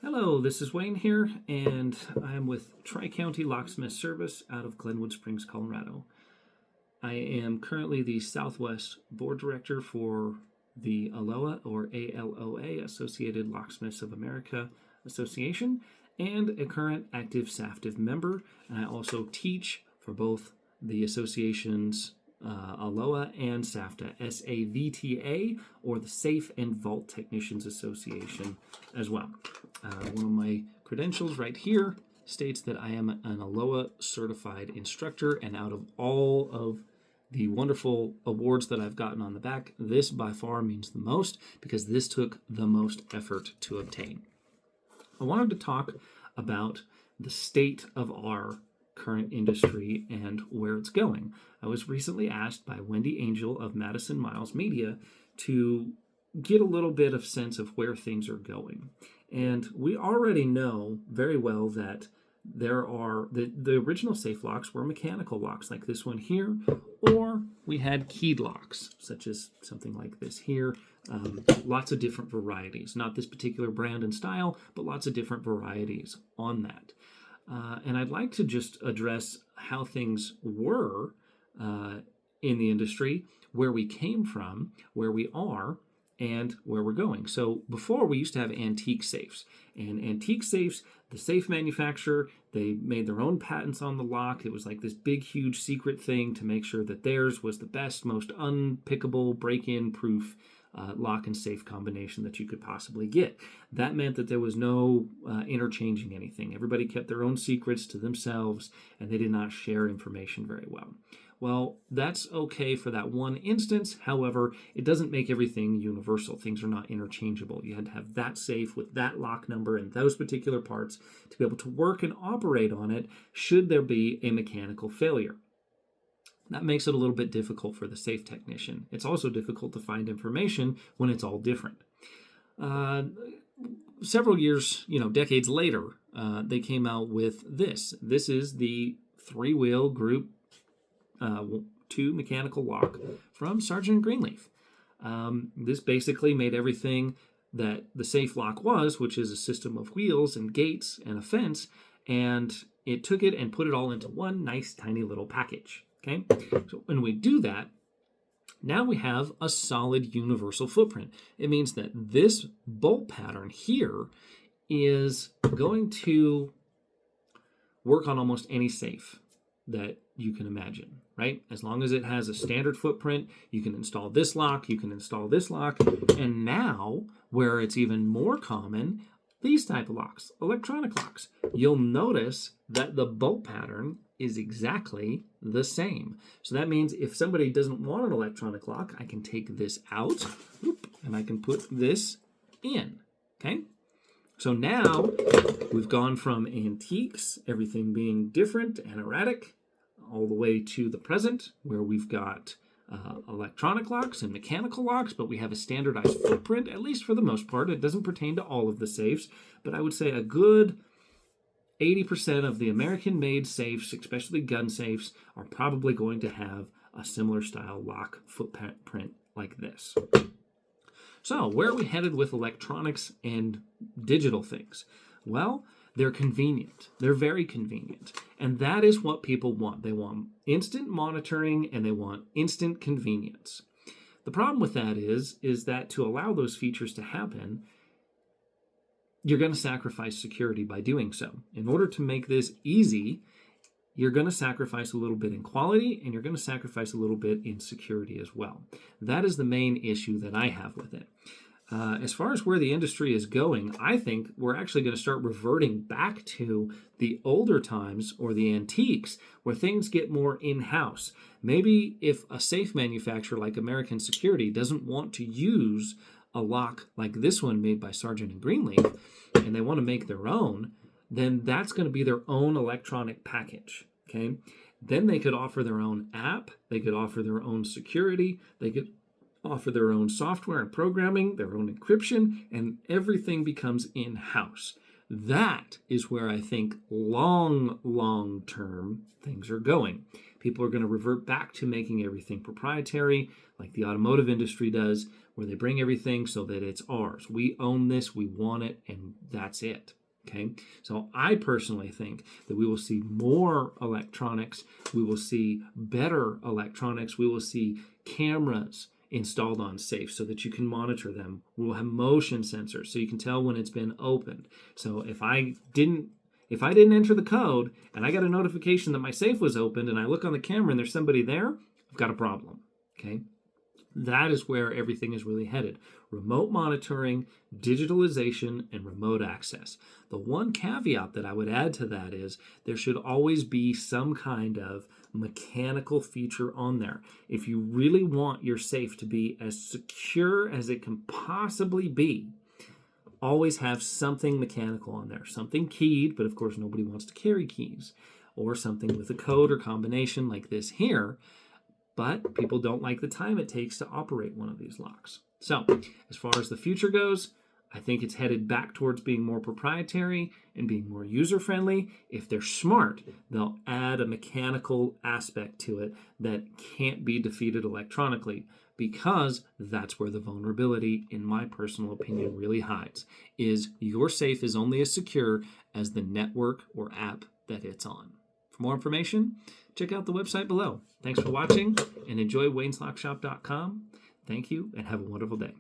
Hello, this is Wayne here, and I'm with Tri-County Locksmith Service out of Glenwood Springs, Colorado. I am currently the Southwest Board Director for the ALOA, or ALOA, Associated Locksmiths of America Association, and a current active SAVTA member. And I also teach for both the association's ALOA and SAVTA, SAVTA, or the Safe and Vault Technicians Association as well. One of my credentials right here states that I am an ALOA certified instructor, and out of all of the wonderful awards that I've gotten on the back, this by far means the most because this took the most effort to obtain. I wanted to talk about the state of our current industry and where it's going. I was recently asked by Wendy Angel of Madison Miles Media to get a little bit of sense of where things are going. And we already know very well that there are the original safe locks were mechanical locks like this one here, or we had keyed locks, such as something like this here. Lots of different varieties, not this particular brand and style, but lots of different varieties on that. And I'd like to just address how things were in the industry, where we came from, where we are, and where we're going. So before, we used to have antique safes. And antique safes, the safe manufacturer, they made their own patents on the lock. It was like this big, huge secret thing to make sure that theirs was the best, most unpickable, break-in proof lock and safe combination that you could possibly get. That meant that there was no interchanging anything. Everybody kept their own secrets to themselves, and they did not share information very well. Well, that's okay for that one instance. However, it doesn't make everything universal. Things are not interchangeable. You had to have that safe with that lock number and those particular parts to be able to work and operate on it should there be a mechanical failure. That makes it a little bit difficult for the safe technician. It's also difficult to find information when it's all different. Several years, decades later, they came out with this. This is the three-wheel Group 2 mechanical lock from Sargent & Greenleaf. This basically made everything that the safe lock was, which is a system of wheels and gates and a fence, and it took it and put it all into one nice tiny little package. Okay, so when we do that, now we have a solid universal footprint. It means that this bolt pattern here is going to work on almost any safe that you can imagine, right? As long as it has a standard footprint, you can install this lock, you can install this lock, and now, where it's even more common, these type of locks, electronic locks, you'll notice that the bolt pattern is exactly the same. So that means if somebody doesn't want an electronic lock, I can take this out, and I can put this in, okay? So now we've gone from antiques, everything being different and erratic, all the way to the present, where we've got electronic locks and mechanical locks, but we have a standardized footprint, at least for the most part. It doesn't pertain to all of the safes, but I would say a good 80% of the American-made safes, especially gun safes, are probably going to have a similar style lock footprint like this. So, where are we headed with electronics and digital things? Well, they're convenient. They're very convenient. And that is what people want. They want instant monitoring and they want instant convenience. The problem with that is that to allow those features to happen, you're going to sacrifice security by doing so. In order to make this easy, you're going to sacrifice a little bit in quality and you're going to sacrifice a little bit in security as well. That is the main issue that I have with it. As far as where the industry is going, I think we're actually going to start reverting back to the older times or the antiques where things get more in-house. Maybe if a safe manufacturer like American Security doesn't want to use a lock like this one made by Sargent & Greenleaf and they want to make their own, then that's going to be their own electronic package, okay? Then they could offer their own app, they could offer their own security, they could offer their own software and programming, their own encryption, and everything becomes in-house. That is where I think long-term things are going. People are going to revert back to making everything proprietary, like the automotive industry does, where they bring everything so that it's ours. We own this, we want it, and that's it. Okay, so I personally think that we will see more electronics, we will see better electronics, we will see cameras installed on safes so that you can monitor them. We'll have motion sensors so you can tell when it's been opened. So if I didn't enter the code and I got a notification that my safe was opened and I look on the camera and there's somebody there, I've got a problem. Okay? That is where everything is really headed. Remote monitoring, digitalization, and remote access. The one caveat that I would add to that is there should always be some kind of mechanical feature on there. If you really want your safe to be as secure as it can possibly be, always have something mechanical on there. Something keyed, but of course nobody wants to carry keys. Or something with a code or combination like this here. But people don't like the time it takes to operate one of these locks. So, as far as the future goes, I think it's headed back towards being more proprietary and being more user-friendly. If they're smart, they'll add a mechanical aspect to it that can't be defeated electronically, because that's where the vulnerability, in my personal opinion, really hides, is your safe is only as secure as the network or app that it's on. For more information, check out the website below. Thanks for watching, and enjoy wayneslockshop.com. Thank you, and have a wonderful day.